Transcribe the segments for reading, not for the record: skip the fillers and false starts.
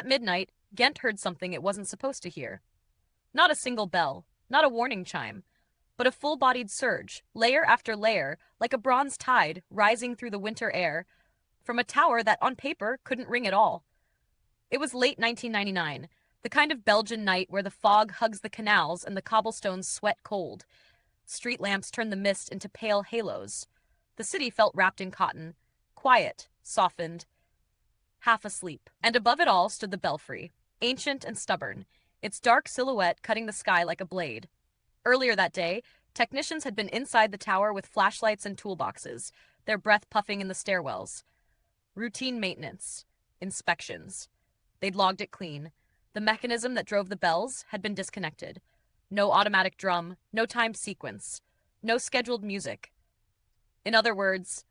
At midnight, Ghent heard something it wasn't supposed to hear. Not a single bell, not a warning chime, but a full-bodied surge, layer after layer, like a bronze tide rising through the winter air, from a tower that on paper couldn't ring at all. It was late 1999, the kind of Belgian night where the fog hugs the canals and the cobblestones sweat cold. Street lamps turned the mist into pale halos. The city felt wrapped in cotton, quiet, softened, half asleep. And above it all stood the belfry, ancient and stubborn, its dark silhouette cutting the sky like a blade. Earlier that day, technicians had been inside the tower with flashlights and toolboxes, their breath puffing in the stairwells. Routine maintenance. Inspections. They'd logged it clean. The mechanism that drove the bells had been disconnected. No automatic drum, no timed sequence, no scheduled music. In other words,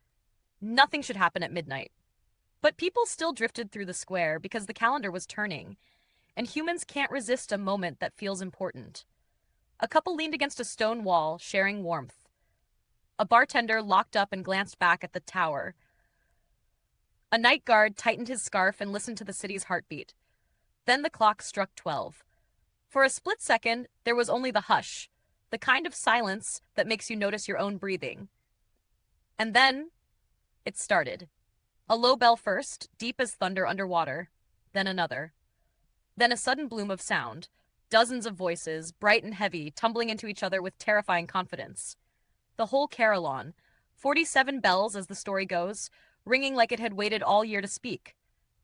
nothing should happen at midnight. But people still drifted through the square because the calendar was turning, and humans can't resist a moment that feels important. A couple leaned against a stone wall, sharing warmth. A bartender locked up and glanced back at the tower. A night guard tightened his scarf and listened to the city's heartbeat. Then the clock struck 12. For a split second, there was only the hush, the kind of silence that makes you notice your own breathing. And then it started. A low bell first, deep as thunder underwater, then another. Then a sudden bloom of sound, dozens of voices, bright and heavy, tumbling into each other with terrifying confidence. The whole carillon, 47 bells as the story goes, ringing like it had waited all year to speak.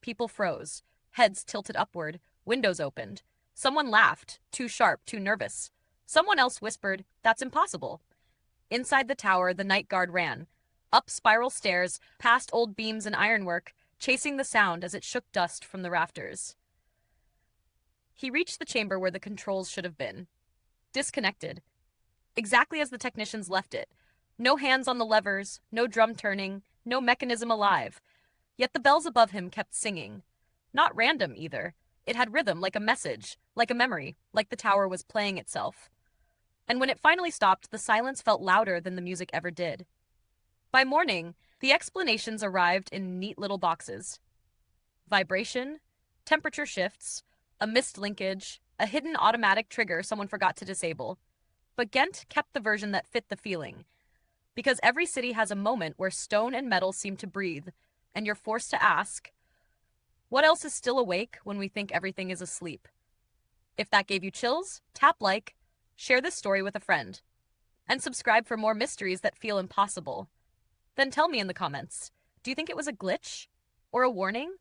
People froze, heads tilted upward, windows opened. Someone laughed, too sharp, too nervous. Someone else whispered, "That's impossible." Inside the tower, the night guard ran, up spiral stairs, past old beams and ironwork, chasing the sound as it shook dust from the rafters. He reached the chamber where the controls should have been. Disconnected. Exactly as the technicians left it. No hands on the levers, no drum turning, no mechanism alive. Yet the bells above him kept singing. Not random, either. It had rhythm, like a message, like a memory, like the tower was playing itself. And when it finally stopped, the silence felt louder than the music ever did. By morning, the explanations arrived in neat little boxes. Vibration, temperature shifts, a missed linkage, a hidden automatic trigger someone forgot to disable. But Ghent kept the version that fit the feeling. Because every city has a moment where stone and metal seem to breathe, and you're forced to ask, what else is still awake when we think everything is asleep? If that gave you chills, tap like, share this story with a friend, and subscribe for more mysteries that feel impossible. Then tell me in the comments, do you think it was a glitch? Or a warning?